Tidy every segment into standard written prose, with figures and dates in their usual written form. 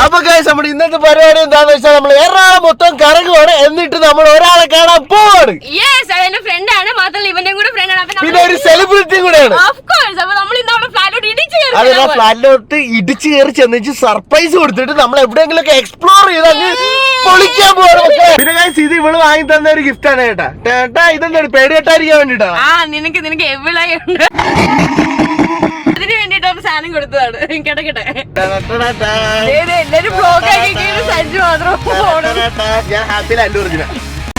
അപ്പൊ ഗൈസ് നമ്മുടെ ഇന്നത്തെ പരിപാടി എന്താന്ന് വെച്ചാൽ നമ്മൾ എറണാകുളം മൊത്തം കറങ്ങുവാണ്. എന്നിട്ട് നമ്മൾ ഒരാളെ കാണാൻ പോവാണ്. പിന്നെ ഒരു സെലിബ്രിറ്റി കൂടെയാണ്. അതിനാ ഫ്ലാറ്റിലോട്ട് ഇടിച്ചു കയറി ചെന്നിട്ട് സർപ്രൈസ് കൊടുത്തിട്ട് നമ്മൾ എവിടെയെങ്കിലും ഒക്കെ എക്സ്പ്ലോർ ചെയ്ത് അങ്ങ് പൊളിക്കാൻ പോവാണ്. പിന്നെ ഗൈസ് ഇത് ഇവള് വാങ്ങി തന്ന ഒരു ഗിഫ്റ്റ് ആണ് കേട്ടാ. ചേട്ടാ ഇതെന്താണ് പേടി കേട്ടായിരിക്കാൻ വേണ്ടിട്ടാ. നിനക്ക് എവിടെയുണ്ട് അതിന് വേണ്ടിട്ടാണ് സാധനം കൊടുത്തതാണ്. കേട്ടെ എല്ലാരും ഞാൻ ഹാപ്പിയിൽ അല്ലു ഒറിജിന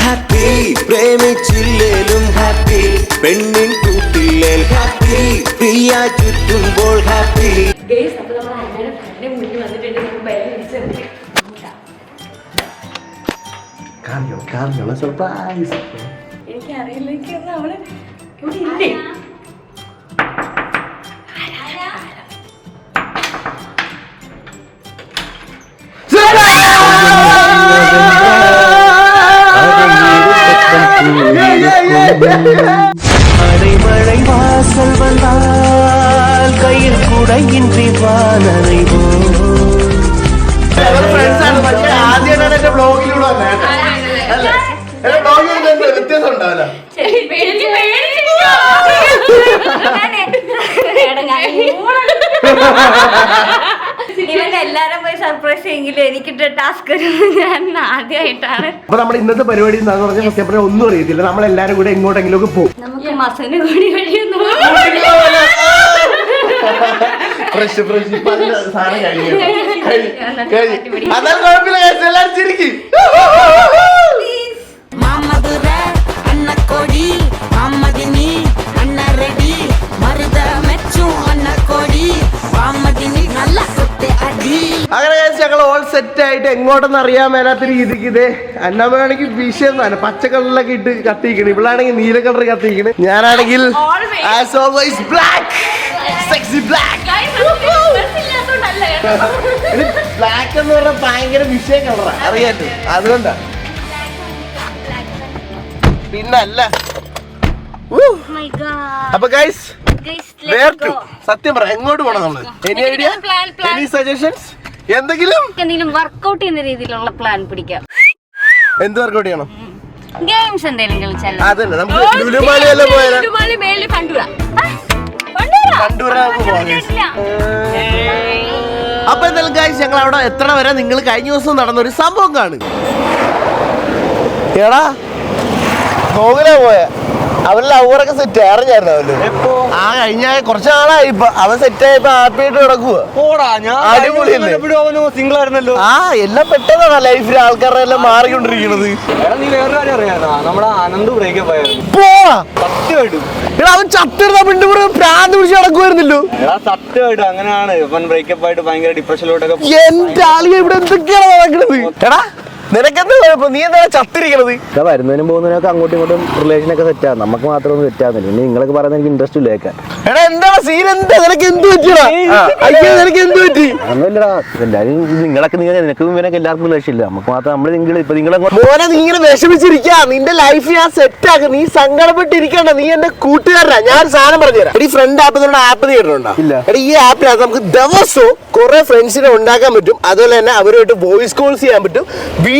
ഹാപ്പി പ്രേമിച്ചില്ലേലും ഹാപ്പി പെണ്ണിൻ കൂട്ടില്ലേൽ ഹാപ്പി പ്രിയ ചുറ്റുമ്പോൾ ഹാപ്പി. സർപ്രൈസ്. എനിക്കറിയില്ല അവള് ഇവിടെ ഇല്ലേ. மழை வாசல் வந்தால் கையில் குடையின்றி வானறைவோ. ആദ്യമായിട്ടാണ് എന്റെ ബ്ലോഗിലൂടെ വ്യത്യാസം ഉണ്ടാവില്ല. എല്ലാരും പോയി സർപ്രൈസ് എങ്കിലും എനിക്കിട്ട ടാസ്ക് ഞാൻ ആദ്യമായിട്ടാണ്. അപ്പൊ നമ്മുടെ ഇന്നത്തെ പരിപാടി എന്താന്ന് പറഞ്ഞാൽ സത്യം ഒന്നും അറിയത്തില്ല. നമ്മളെല്ലാരും കൂടെ എങ്ങോട്ടെങ്കിലും ഒക്കെ പോകും. നമുക്ക് മസന് കൂടി കഴിയുന്നു. അതാണ് കുഴപ്പമില്ല. എല്ലാരും ചിരിക്കും. അങ്ങനെ ഞങ്ങൾ ഓൾ സെറ്റ് ആയിട്ട് എങ്ങോട്ടെന്ന് അറിയാൻ മേലാത്ത രീതിക്ക് ഇത് അന്നമ്മയാണെങ്കിൽ വിഷയം തന്നെ പച്ച കളറിലൊക്കെ ഇട്ട് കത്തിക്കണ്. ഇവളാണെങ്കിൽ നീല കളർ കത്തിക്കണ്. ഞാനാണെങ്കിൽ ബ്ലാക്ക് എന്ന് പറഞ്ഞാൽ ഭയങ്കര വിഷയം കളറാ അറിയാലോ. അതുകൊണ്ടാ പിന്നല്ല. അപ്പൊ ഗൈസ് സത്യം പറ എങ്ങോട്ട് പോണം നമ്മള്? Any idea, any suggestions? എന്തെങ്കിലും വർക്കൗട്ട് ചെയ്യുന്ന രീതിയിലുള്ള പ്ലാൻ പിടിക്കാം. എന്ത് വർക്കൗട്ട് ചെയ്യണം? ഗെയിംസ് എന്തെങ്കിലും കളിച്ചാലോ? അതന്നെ നമുക്ക് ലുലുമാളിയല്ലേ പോയാലോ? അപ്പൊ എന്തായാലും ഗൈസ് ഞങ്ങൾ അവിടെ എത്ര വരെ നിങ്ങൾ കഴിഞ്ഞ ദിവസം നടന്നൊരു സംഭവം കാണും. എടാ നോക്കിലാ പോയ അവന്റെ അവരൊക്കെ സെറ്റ് അറിഞ്ഞായിരുന്നു. അവന് ആ കഴിഞ്ഞ കുറച്ച് നാളായി ഇപ്പൊ അവൻ സെറ്റ് ആയപ്പോ ഹാപ്പി ആയിട്ട് കിടക്കുക. സിംഗിൾ ആയിരുന്നല്ലോ. ആ എല്ലാം പെട്ടെന്നാണ് ലൈഫിൽ ആൾക്കാരുടെ എല്ലാം മാറിക്കൊണ്ടിരിക്കുന്നത്. നീ വേറെ കാര്യം അറിയാനാ നമ്മുടെ ആനന്ദ് ബ്രേക്കപ്പ് ആയിരുന്നു. സത്യമായിട്ടും അവൻ ചത്തിരുന്ന പിന്നെ പ്രാന്ത് പിടിച്ച് നടക്കുമായിരുന്നല്ലോ. സത്യമായിട്ടും അങ്ങനെയാണ്. ഇവൻ ബ്രേക്കപ്പ് ആയിട്ട് ഭയങ്കര ഡിപ്രഷനിലോട്ടൊക്കെ. എന്റെ ആളിയെ ഇവിടെ എന്തൊക്കെയാണ് നടക്കുന്നത്? എടാ നിനക്കെന്താ കുഴപ്പം? നീ എന്താ ചത്തിരിക്കണത്? വരുന്നതിനും പോകുന്നതിനൊക്കെ അങ്ങോട്ടും ഇങ്ങോട്ടും റിലേഷനൊക്കെ സെറ്റാണ്. നമുക്ക് മാത്രമൊന്നും സെറ്റാകുന്നില്ല. ഇനി നിങ്ങളൊക്കെ പറയുന്നത് എനിക്ക് ഇൻട്രസ്റ്റ് ഇല്ല കേൾക്കാൻ. എടാ എന്താ സീൻ? എന്താ നിനക്ക് എന്ത് പറ്റിയടാ? അയ്യോ നിനക്ക് എന്ത് പറ്റി? ഒന്നുമില്ലടാ. എല്ലാവരും നിങ്ങളൊക്കെ നിനക്കും ഇവനൊക്കെ എല്ലാവർക്കും റിലേഷൻ ഇല്ല. നമുക്ക് മാത്രം നമ്മൾ ഇപ്പൊ നിങ്ങളെ മോനെ നീ ഇങ്ങനെ വിഷമിച്ചിരിക്കാ. നിന്റെ ലൈഫ് ഞാൻ സെറ്റ് ആക്കും. നീ സങ്കടപ്പെട്ടിരിക്കണ്ട. നീ എന്റെ കൂട്ടുകാരനാ. ഞാൻ സാധനം പറഞ്ഞുതരാം. എടി ഫ്രണ്ട് ആപ്പ് എന്നുള്ള ആപ്പ് നീ ഇടുന്നുണ്ടോ? എടി ഈ ആപ്പിനകത്ത് നമുക്ക് ദിവസവും കുറെ ഫ്രണ്ട്സിനെ ഉണ്ടാക്കാൻ പറ്റും. അതുപോലെ തന്നെ അവരുമായിട്ട് വോയിസ് കോൾസ് ചെയ്യാൻ പറ്റും,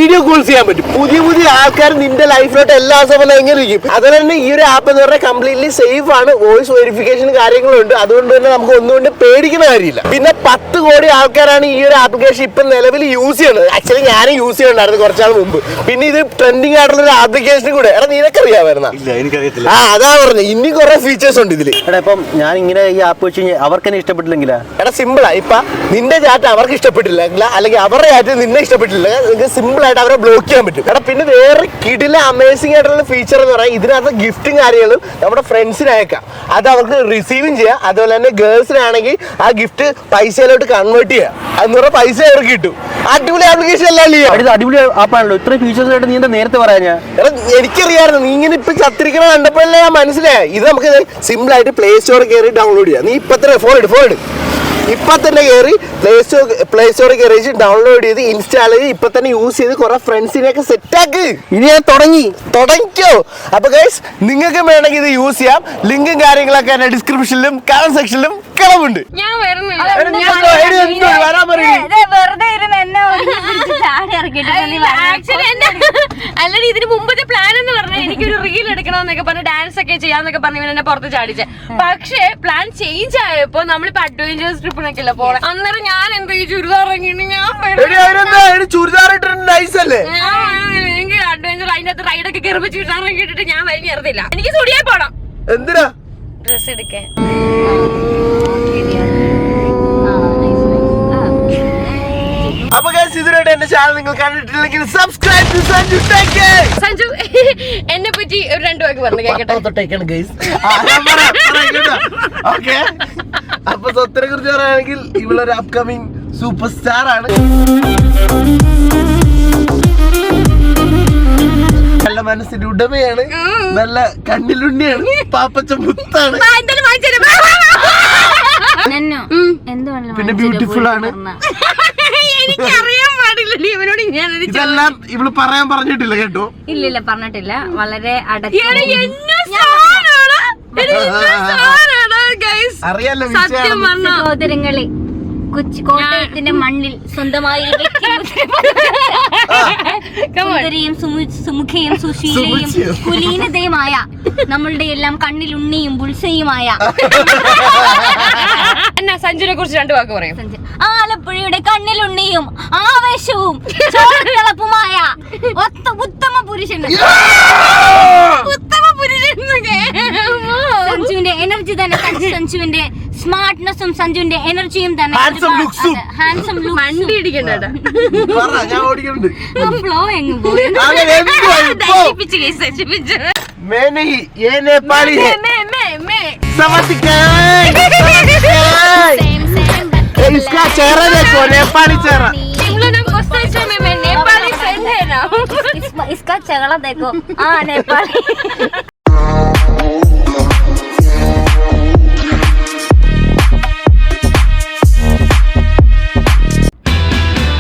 വീഡിയോ കോൾസ് ചെയ്യാൻ പറ്റും. പുതിയ പുതിയ ആൾക്കാർ നിന്റെ ലൈഫിലോട്ട് എല്ലാ സമയം എങ്ങനെ ഇരിക്കും. അതുപോലെ തന്നെ ഈ ഒരു ആപ്പ് എന്ന് പറഞ്ഞാൽ കംപ്ലീറ്റ്ലി സേഫ് ആണ്. വോയിസ് വെരിഫിക്കേഷൻ കാര്യങ്ങളും ഉണ്ട്. അതുകൊണ്ട് തന്നെ നമുക്ക് ഒന്നുകൊണ്ട് പേടിക്കുന്ന കാര്യമില്ല. പിന്നെ 10 കോടി ആൾക്കാരാണ് ഈ ഒരു ആപ്ലിക്കേഷൻ ഇപ്പൊ നിലവിൽ യൂസ് ചെയ്യുന്നത്. ആക്ച്വലി ഞാനും യൂസ് ചെയ്യണ്ടായിരുന്നു കുറച്ചാൾ മുമ്പ്. പിന്നെ ഇത് ട്രെൻഡിങ് ആയിട്ടുള്ള ഒരു ആപ്ലിക്കേഷൻ കൂടെ. എടാ നിനക്കറിയാമായിരുന്ന? എനിക്കറിയത്തില്ല. അതാ പറഞ്ഞു. ഇനി കുറെ ഫീച്ചേഴ്സ് ഉണ്ട് ഇതില്. എടാ ഇപ്പം ഞാൻ ഇങ്ങനെ ഈ ആപ്പ് വെച്ച് അവർക്ക് തന്നെ ഇഷ്ടപ്പെട്ടില്ലെങ്കിലാ? എടാ സിമ്പിളാ. ഇപ്പൊ നിന്റെ ചാറ്റ് അവർക്ക് ഇഷ്ടപ്പെട്ടില്ല അല്ലെങ്കിൽ അവരുടെ ചാറ്റ് നിന്നെ ഇഷ്ടപ്പെട്ടില്ല, നിങ്ങൾക്ക് സിമ്പിൾ ആയിട്ട് അവരെ ബ്ലോക്ക് ചെയ്യാൻ പറ്റും. എടാ പിന്നെ വേറെ കിടില അമേസിംഗ് ആയിട്ടുള്ള ഫീച്ചർ എന്ന് പറയാം, ഇതിനകത്ത് ഗിഫ്റ്റും കാര്യങ്ങളും നമ്മുടെ ഫ്രണ്ട്സിന് അയക്കാം. അത് അവർക്ക് റിസീവും ചെയ്യാം. അതുപോലെ തന്നെ ഗേൾസിനാണെങ്കിൽ ആ ഗിഫ്റ്റ് പൈസയിലോട്ട് കൺവേർട്ട് ചെയ്യാം. അതെന്ന് പറഞ്ഞാൽ പൈസ അവർക്ക് കിട്ടും. അടിപൊളി ആപ്ലിക്കേഷൻ അല്ലേ? അടിപൊളി ആപ്പാണല്ലോ. ഇത്രയും ഫീച്ചേഴ്സ് ആയിട്ട് നീ എന്താ നേരത്തെ പറയാ? എടാ എനിക്കറിയാമായിരുന്നു. നീ ഇങ്ങനെ ഇപ്പൊ ചത്തിരിക്കണ കണ്ടപ്പോഴല്ലേ ഞാൻ മനസ്സിലായി. ഇത് നമുക്ക് സിമ്പിൾ ആയിട്ട് പ്ലേ സ്റ്റോറിൽ കയറി ഡൗൺലോഡ് ചെയ്യാം. നീ ഇപ്പൊ തന്നെ ഫോൺ എടു ഇപ്പൊ തന്നെ കയറി പ്ലേ സ്റ്റോറിൽ കയറി ഡൗൺലോഡ് ചെയ്ത് ഇൻസ്റ്റാൾ ചെയ്ത് ഇപ്പൊ തന്നെ യൂസ് ചെയ്ത് കുറെ ഫ്രണ്ട്സിനെയൊക്കെ സെറ്റാക്ക്. ഇനി ഞാൻ തുടങ്ങിക്കോ. അപ്പൊ ഗൈസ് നിങ്ങൾക്ക് വേണമെങ്കിൽ ഇത് യൂസ് ചെയ്യാം. ലിങ്കും കാര്യങ്ങളൊക്കെ എന്റെ ഡിസ്ക്രിപ്ഷനിലും കമന്റ് സെക്ഷനിലും കളവുണ്ട്. ഞാൻ വരാൻ പറയും. വെറുതെ ഇരുന്ന് എന്നെ അല്ലാതെ ഇതിന് മുമ്പത്തെ പ്ലാൻ എന്ന് പറഞ്ഞാൽ എനിക്കൊരു റീൽ എടുക്കണമെന്നൊക്കെ പറഞ്ഞ് ഡാൻസ് ഒക്കെ ചെയ്യാന്നൊക്കെ പറഞ്ഞ് ഇവൻ എന്നെ പുറത്ത് ചാടിച്ചേ. പക്ഷേ പ്ലാൻ ചേഞ്ച് ആയപ്പോ നമ്മളിപ്പോ അഡ്വഞ്ചേഴ്സ് ട്രിപ്പിനൊക്കെ അല്ലേ പോണെ. അന്നേരം ഞാൻ എന്താ ഈ ചുരിദാർ ഇറങ്ങിയിട്ട് എനിക്ക് അഡ്വഞ്ചർ അതിന്റെ അകത്ത് റൈഡൊക്കെ കയറുമ്പോ ചുരിദാർ ഇറങ്ങിയിട്ടിട്ട് ഞാൻ വലിഞ്ഞിറത്തില്ല. എനിക്ക് സ്റ്റുഡിയോയിൽ പോണം എന്തിനാ ഡ്രസ് എടുക്കാൻ. അപ്പൊ ഇതിനായിട്ട് എന്റെ ചാനൽ നിങ്ങൾ കണ്ടിട്ടില്ലെങ്കിൽ subscribe to Sanju tech. Sanju എന്നെ പറ്റി ഒരു 2 വാക്ക് പറഞ്ഞു കേക്കട്ടെ. ഓക്കെ, അപ്പൊ സ്വത്തിനെ കുറിച്ച് പറയുകയാണെങ്കിൽ ഇവളൊരു അപ്കമിങ് സൂപ്പർ സ്റ്റാർ ആണ്. നല്ല മനസ്സിന്റെ ഉടമയാണ്, നല്ല കണ്ണിലുണ്ണിയാണ്, പാപ്പച്ച മുത്താണ്, പിന്നെ ബ്യൂട്ടിഫുൾ ആണ്. എനിക്കറിയാൻ പാടില്ലല്ലോ ഇവനോട് ഇതെല്ലാം ഇവള് പറയാൻ പറഞ്ഞിട്ടില്ല കേട്ടോ. ഇല്ല പറഞ്ഞിട്ടില്ല. വളരെ അറിയാലോ സഹോദരങ്ങളെ, കോട്ടയത്തിന്റെ മണ്ണിൽ സ്വന്തമായി സുന്ദരിയും സുമുഖയും സുശീലയും കുലീനതയുമായ നമ്മളുടെ എല്ലാം കണ്ണിലുണ്ണിയും ബുൾസയുമായ എന്നാ സഞ്ജുനെ കുറിച്ച് 2 വാക്ക് പറയും. ആലപ്പുഴയുടെ കണ്ണിലുണ്ണിയും ആവേശവും ചോരത്തിളപ്പുമായ ഉത്തമ പുരുഷൻ. സഞ്ജുവിന്റെ എനർജി തന്നെ, സഞ്ജുവിന്റെ സ്മാർട്ട്നെസ്സും സഞ്ജുവിന്റെ എനർജിയും തന്നെ. Handsome look. വണ്ടി ഇടിക്കണ്ട, ഫ്ലോ എങ്ങ് പോയി. इसका चेहरा देखो, नेपाली चेहरा. इसका चेहरा देखो. हाँ नेपाली.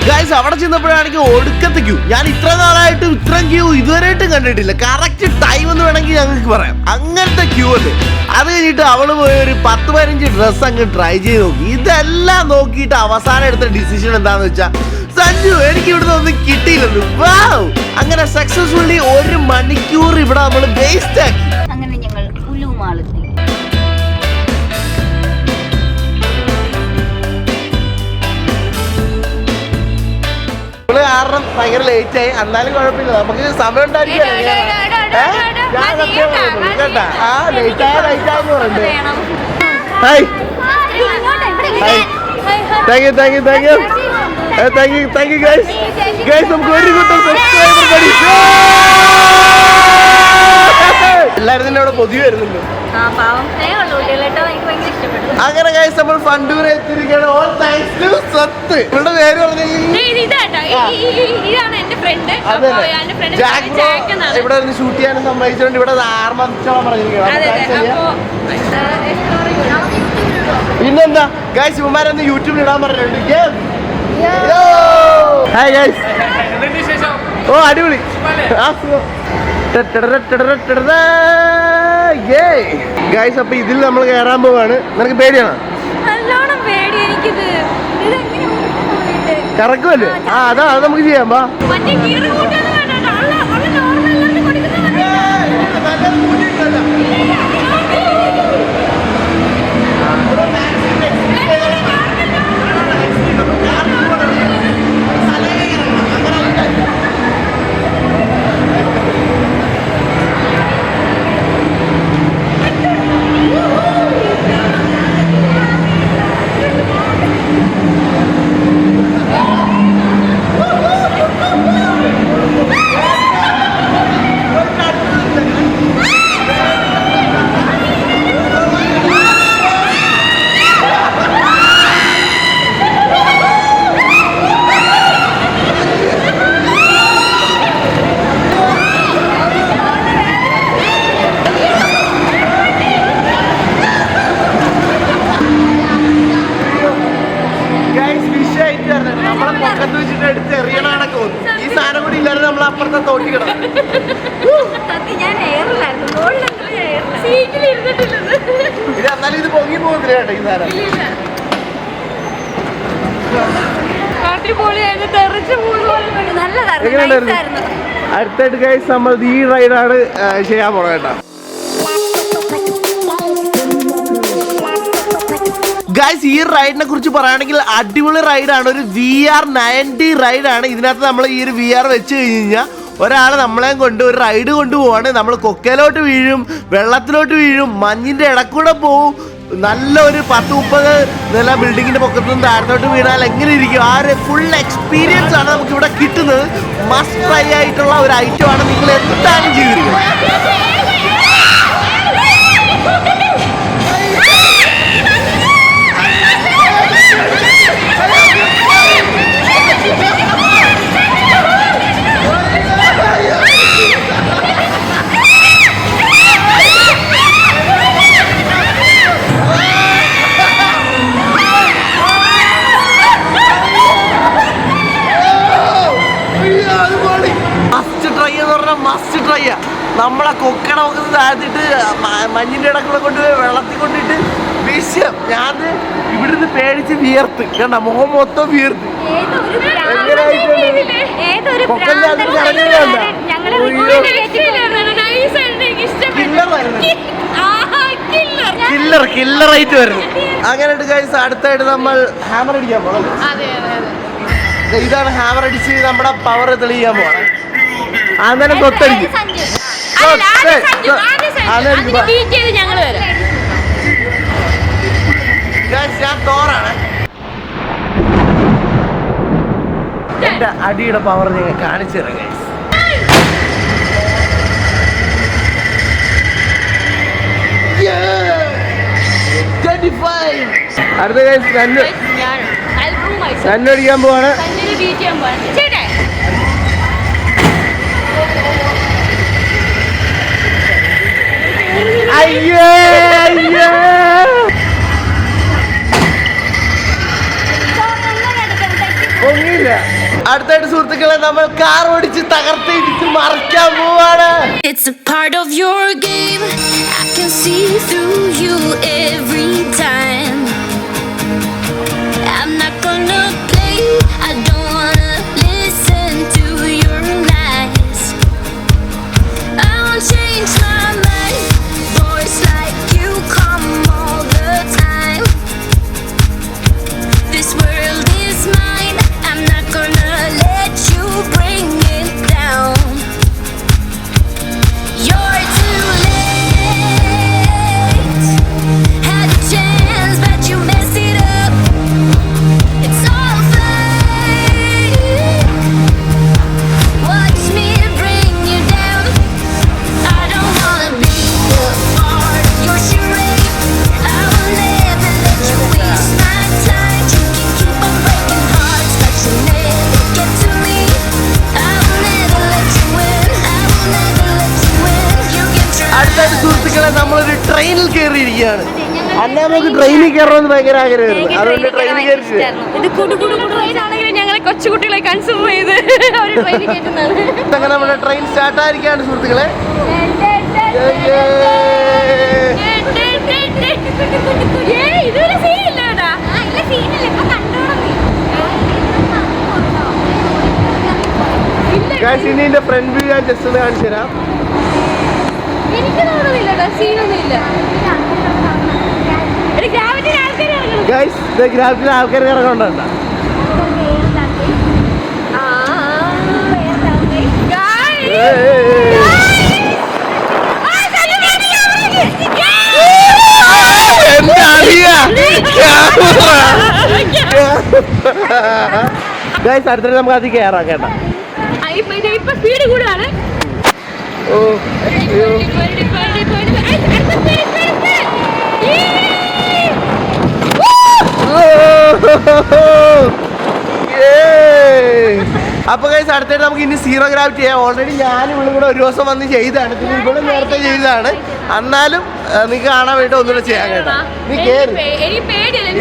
ഗൈസ്, അവിടെ ചെന്നപ്പോഴാണെങ്കിൽ ഒടുക്കത്തെ ക്യൂ. ഞാൻ ഇത്ര നാളായിട്ട് ഇത്രയും ക്യൂ ഇതുവരെയായിട്ടും കണ്ടിട്ടില്ല. കറക്റ്റ് ടൈം എന്ന് വേണമെങ്കിൽ ഞങ്ങൾക്ക് പറയാം. അങ്ങനത്തെ ക്യൂ അല്ലേ. അത് കഴിഞ്ഞിട്ട് അവള് പോയി ഒരു 10-15 ഡ്രസ് അങ്ങ് ട്രൈ ചെയ്ത് നോക്കി. ഇതെല്ലാം നോക്കിയിട്ട് അവസാനം എടുത്ത ഡിസിഷൻ എന്താന്ന് വെച്ചാൽ, സഞ്ജു എനിക്ക് ഇവിടുന്ന് ഒന്നും കിട്ടിയില്ലെന്ന്. വാവ്, അങ്ങനെ സക്സസ്ഫുള്ളി 1 മണിക്കൂർ ഇവിടെ നമ്മൾ വേസ്റ്റ് ആക്കി. അങ്ങനെ ഞങ്ങൾ ഉലുമാളെത്തി. കാരണം ഭയങ്കര ലേറ്റ് ആയി. എന്നാലും കുഴപ്പമില്ല, നമുക്ക് സമയം ഉണ്ടായിരിക്കും. നമുക്ക് ഒരു കൂട്ടം സബ്സ്ക്രൈബർ എല്ലാവരും തന്നെ അവിടെ പൊതുവെ വരുന്നുണ്ട്. അങ്ങനെ ഗൈസ് നമ്മൾ ഫണ്ടൂർ എത്തിയിരിക്കുകയാണ്. ഓൾ താങ്ക്സ് ടു സത്ത്. ഇവളുടെ പേര് ഇവിടെ നിന്ന് ഷൂട്ട് ചെയ്യാനും സമ്മതിച്ചുകൊണ്ട് ഇവിടെ 6 മന്തിച്ചോളം പറഞ്ഞിരിക്കണം. പിന്നെന്താ ഗൈസ്, ഇവന്മാരൊന്ന് യൂട്യൂബിൽ ഇടാൻ പറഞ്ഞിട്ടുണ്ട്. Hi guys. ഓ അടിപൊളി. ഗൈസ്, അപ്പൊ ഇതിൽ നമ്മൾ കയറാൻ പോവാണ്. നിനക്ക് പേടിയാണോ? കറക്കുമല്ലേ? അതാ, അത് നമുക്ക് ചെയ്യാം. വാ. ഇത് പൊങ്ങി പോകുന്നില്ല കേട്ടോ ഈ സാധനം. അടിപൊളിയായിരുന്നു, തെറിച്ച് പോകുന്നു, നല്ലതായിരുന്നു. അടുത്തായിട്ട് ഗൈസ് നമ്മൾ ഈ റൈഡാണ് ചെയ്യാൻ പോണത് കേട്ടോ. ഗൈസ് ഈ റൈഡിനെ കുറിച്ച് പറയുകയാണെങ്കിൽ അടിപൊളി റൈഡാണ്. ഒരു VR90 റൈഡാണ്. ഇതിനകത്ത് നമ്മൾ ഈ ഒരു VR വെച്ച് കഴിഞ്ഞാൽ ഒരാൾ നമ്മളെയും കൊണ്ട് ഒരു റൈഡ് കൊണ്ടുപോവാണ്. നമ്മൾ കൊക്കയിലോട്ട് വീഴും, വെള്ളത്തിലോട്ട് വീഴും, മഞ്ഞിന്റെ ഇടക്കൂടെ പോവും. നല്ല ഒരു 10-30 നില ബിൽഡിങ്ങിന്റെ പൊക്കത്ത് നിന്ന് താഴത്തോട്ട് വീണാൽ എങ്ങനെ ഇരിക്കും, ആ ഒരു ഫുൾ എക്സ്പീരിയൻസ് ആണ് നമുക്ക് ഇവിടെ കിട്ടുന്നത്. മസ്റ്റ് ട്രൈ ആയിട്ടുള്ള ഒരു ഐറ്റമാണ്. നിങ്ങൾ എന്തായാലും ചെയ്തിരിക്കുന്നത്. Must try. നമ്മളെ കൊക്കട ഒക്കെ താഴ്ത്തിട്ട് മഞ്ഞിന്റെ ഇടക്കൂടെ കൊണ്ടുപോയി വെള്ളത്തിൽ കൊണ്ടിട്ട് വിഷയം. ഞാൻ ഇവിടുന്ന് പേടിച്ച് വിയർത്ത് കണ്ട, മുഖം മൊത്തം വിയർത്ത്. കില്ലറായിട്ട് വരുന്നു. അങ്ങനെ അടുത്തായിട്ട് നമ്മൾ ഹാമർ അടിക്കാൻ പോകണം. ഇതാണ് ഹാമർ അടിച്ച് നമ്മുടെ പവർ തെളിയിക്കാൻ പോകണം. അങ്ങനെ കൊത്തടിക്കും. ഞാൻ തോറാണ്. എന്റെ അടിയുടെ പവർ നിങ്ങൾ കാണിച്ചു തരാം ഗൈസ്. അടുത്ത ഗൈസ് അടിക്കാൻ പോവാണ്. പൊങ്ങിയില്ല. അടുത്തായിട്ട് സുഹൃത്തുക്കളെ നമ്മൾ കാർ ഓടിച്ച് തകർത്ത് ഇടിച്ച് മറിക്കാൻ പോവാണ്. It's a part of your game. I can see through you every time. I'm not gonna play. I don't wanna listen to your lies. I won't change my mind. Boys like you come all the time. This world is mine. I'm not gonna let you bring it down. You're too late. Had a chance, but you messed it up. It's all fake. Watch me bring you down. I don't wanna be a part of your charade. I will never let you waste my time. You can keep on breaking hearts, but you never get to me. I will never let you win. I will never let you win. You can try. അടുത്തായിട്ട് സുഹൃത്തുക്കളെ നമ്മളൊരു ട്രെയിനിൽ കയറിയിരിക്കുകയാണ്. അന്നേ നമുക്ക് ട്രെയിനിൽ കയറണമെന്ന് ഭയങ്കര ആഗ്രഹമായിരുന്നു. അതുകൊണ്ട് ട്രെയിനിൽ കയറിച്ച് ഞങ്ങളെ കൊച്ചുകുട്ടികളെ കൺസിഡർ ചെയ്ത് അങ്ങനെ നമ്മുടെ ട്രെയിൻ സ്റ്റാർട്ട് ആയിരിക്കുകയാണ് സുഹൃത്തുക്കളെ. ഇനി എന്റെ ഫ്രണ്ട് വ്യൂ ഞാൻ ജസ്റ്റ് ഒന്ന് കാണിച്ചു തരാം. എനിക്ക് തോന്നുന്നില്ല, സീനൊന്നുമില്ല. ഗ്രാഫിൽ ആൾക്കാർ ഇറങ്ങുന്നുണ്ടോ? അടുത്തിട്ട് നമുക്ക് അത് കയറാം കേട്ടോ. ഇപ്പൊ സ്പീഡ് കൂടുതലാണ്. അപ്പൊ ഗൈസ് അടുത്തായിട്ട് നമുക്ക് ഇനി സീറോ ഗ്രാവിറ്റി ചെയ്യാം. ഓൾറെഡി ഞാനും ഇവിടെ കൂടെ ഒരു ദിവസം വന്ന് ചെയ്താണ്, പിന്നെ ഇവിടെ നേരത്തെ ചെയ്തതാണ്. എന്നാലും നീ കാണാൻ വേണ്ടി ഒന്നുകൂടെ ചെയ്യാൻ കേട്ടോ. നീ കേറി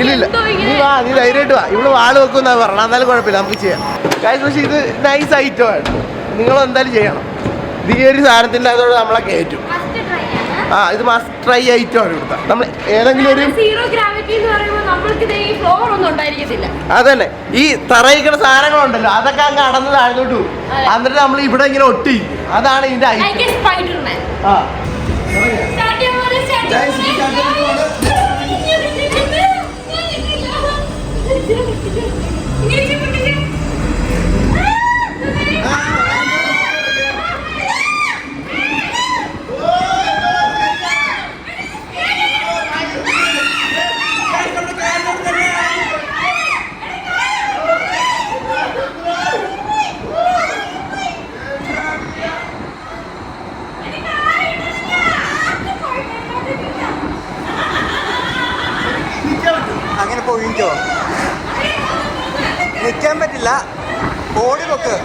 ഇല്ലില്ല, നീ വാ, നീ ധൈര്യമായിട്ട് വാ. ഇവിടെ വാള് വെക്കുന്ന പറഞ്ഞ, എന്നാലും കുഴപ്പമില്ല, നമുക്ക് ചെയ്യാം ഗൈസ്. പക്ഷെ ഇത് നൈസ് ഐറ്റമാണ്, നിങ്ങൾ എന്തായാലും ചെയ്യണം. ഈ ഒരു സാധനത്തിൻ്റെ അതോടെ നമ്മളെ കയറ്റും. ഇത് മസ്റ്റ് ട്രൈ ഐറ്റമാണ് ഇവിടുത്തെ. നമ്മൾ ഏതെങ്കിലും ഒരു സീറോ ഗ്രാവിറ്റി എന്ന് പറയുമ്പോൾ നമ്മൾക്ക് ഈ ഫ്ലോർ ഒന്നും ഉണ്ടായിരിക്കത്തില്ല. അതന്നെ ഈ തറയിക്കുന്ന സാധനങ്ങളുണ്ടല്ലോ അതൊക്കെ അങ്ങ് അടന്ന് താഴ്ന്നോട്ട് പോകും. എന്നിട്ട് നമ്മൾ ഇവിടെ ഇങ്ങനെ ഒട്ടി. അതാണ് ഇതിന്റെ ഐറ്റം. സ്പൈഡർമാൻ അങ്ങനെ പോയിക്കോ, നിൽക്കാൻ പറ്റില്ല. ബോഡി പൊക്ക്,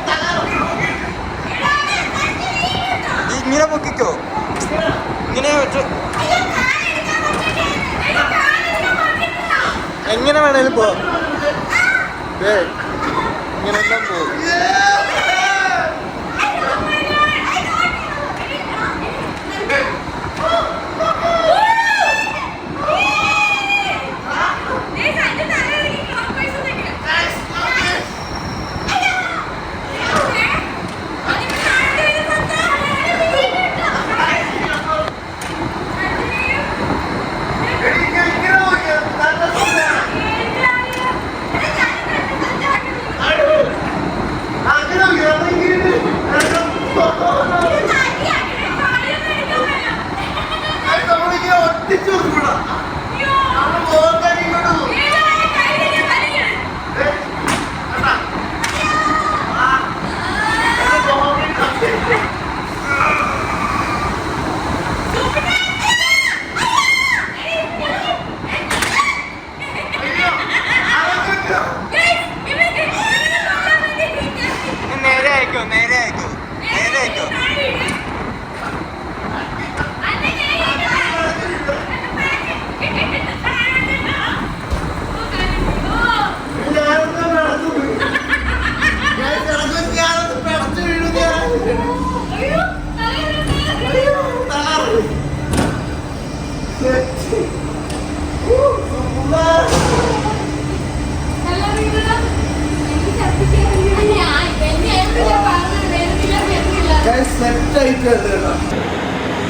ഇങ്ങനെ പൊക്കിക്കോ, ഇങ്ങനെ വെച്ച് എങ്ങനെ വേണേലും പോ. ഇങ്ങനെ എല്ലാം പോകും.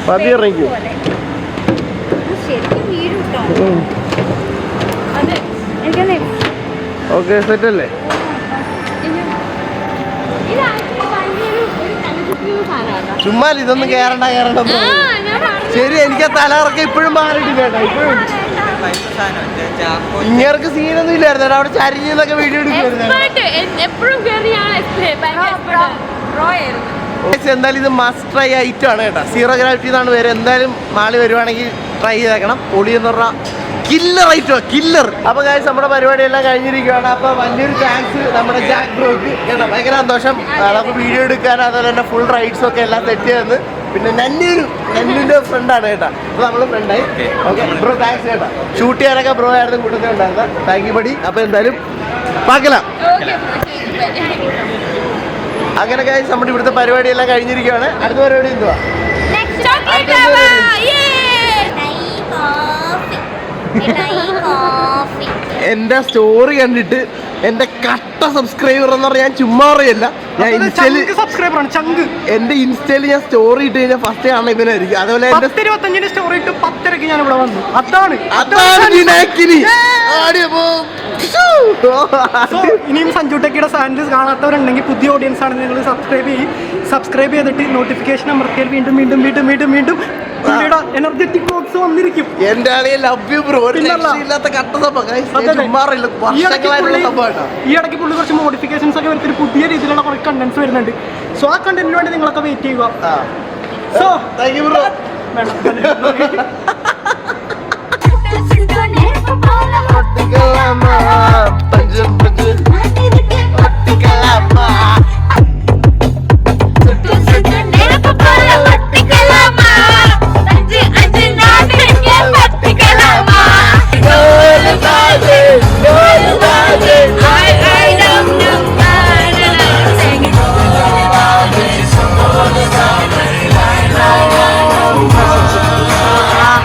പതിയിറങ്ങിക്കോ. ഓക്കെ സെറ്റ് അല്ലേ? ചുമ്മാ ഇതൊന്നും കേറണ്ട. ശരി, എനിക്ക് ആ തലകറക്കം ഇപ്പോഴും മാറിയിട്ടില്ല കേട്ടോ. ഇപ്പോഴും ഇങ്ങേർക്ക് സീനൊന്നും ഇല്ലായിരുന്നു. അവിടെ ചരിഞ്ഞെന്നൊക്കെ വീഡിയോ എടുക്കുമായിരുന്നു. എന്തായാലും ഇത് മസ്റ്റ് ട്രൈ ഐറ്റം ആണ് കേട്ടോ. സീറോ ഗ്രാവിറ്റി എന്നാണ് പേര്. എന്തായാലും മാളി വരുവാണെങ്കിൽ ട്രൈ ചെയ്തേക്കണം. പൊളി എന്ന് പറഞ്ഞാൽ കില്ലർ ഐറ്റോ, കില്ലർ. അപ്പൊ ഗൈസ് നമ്മുടെ പരിപാടിയെല്ലാം കഴിഞ്ഞിരിക്കുകയാണ്. അപ്പൊ വലിയൊരു താങ്ക്സ് നമ്മുടെ ജാക്ക് ബ്രോക്ക് കേട്ടോ. ഭയങ്കര സന്തോഷം. നമുക്ക് വീഡിയോ എടുക്കാനും അതുപോലെ തന്നെ ഫുൾ റൈഡ്സും ഒക്കെ എല്ലാം സെറ്റ് ചെയ്തെന്ന്. പിന്നെ നന്നിന്റെ ഫ്രണ്ടാണ് കേട്ടോ. അപ്പൊ നമ്മള് ഫ്രണ്ടായി. ഓക്കെ ബ്രോ, താങ്ക്സ് കേട്ടോ. ഷൂട്ട് ചെയ്യാനൊക്കെ ബ്രോ ആയിരുന്നു കൂട്ടത്തിൽ ഉണ്ടായിരുന്ന. Thank you buddy. അപ്പൊ എന്തായാലും പാക്കലാം. അങ്ങനെ ഗൈസ് നമ്മുടെ ഇവിടുത്തെ പരിപാടിയെല്ലാം കഴിഞ്ഞിരിക്കുകയാണ്. അടുത്ത പരിപാടി എന്തുവാ? എന്റെ സ്റ്റോറി കണ്ടിട്ട് എന്റെ കട്ട സബ്സ്ക്രൈബർ എന്ന് പറഞ്ഞാൽ ഞാൻ ചുമ്മാ പറയല്ല. ഞാൻ സബ്സ്ക്രൈബറാണ് ചങ്ക്. എന്റെ ഇൻസ്റ്റയിൽ ഞാൻ സ്റ്റോറി ഇട്ട് കഴിഞ്ഞാൽ ഫസ്റ്റ് കാണാൻ ഇവനായിരിക്കും. അതുപോലെ 25 സ്റ്റോറി ഇട്ട് 10:30 ഞാൻ ഇവിടെ വന്നു. അതാണ് ഇനിയും സഞ്ജു ടെക്കിയുടെ ചാനൽ കാണാത്തവരുണ്ടെങ്കിൽ പുതിയ ഓഡിയൻസ് ആണ്, നിങ്ങൾ സബ്സ്ക്രൈബ് ചെയ്തിട്ട് നോട്ടിഫിക്കേഷൻ അമർത്തിയാൽ വീണ്ടും വീണ്ടും വീണ്ടും വീണ്ടും വീണ്ടും എനർജറ്റിക് ബോക്സ് വന്നിരിക്കും. എന്റെ ആളെ ലവ് യു ബ്രോ. ഇല്ലാത്ത കട്ട സംഭവം. ഈ ഇടയ്ക്ക് പുള്ളി കുറച്ച് മോഡിഫിക്കേഷൻസ് ഒക്കെ വരുത്തി പുതിയ രീതിയിലുള്ള കുറെ കണ്ടന്റ്സ് വരുന്നുണ്ട്. സോ ആ കണ്ടന്റിന് വേണ്ടി നിങ്ങളൊക്കെ വെയിറ്റ് ചെയ്യുക. So thank you bro. Never fall.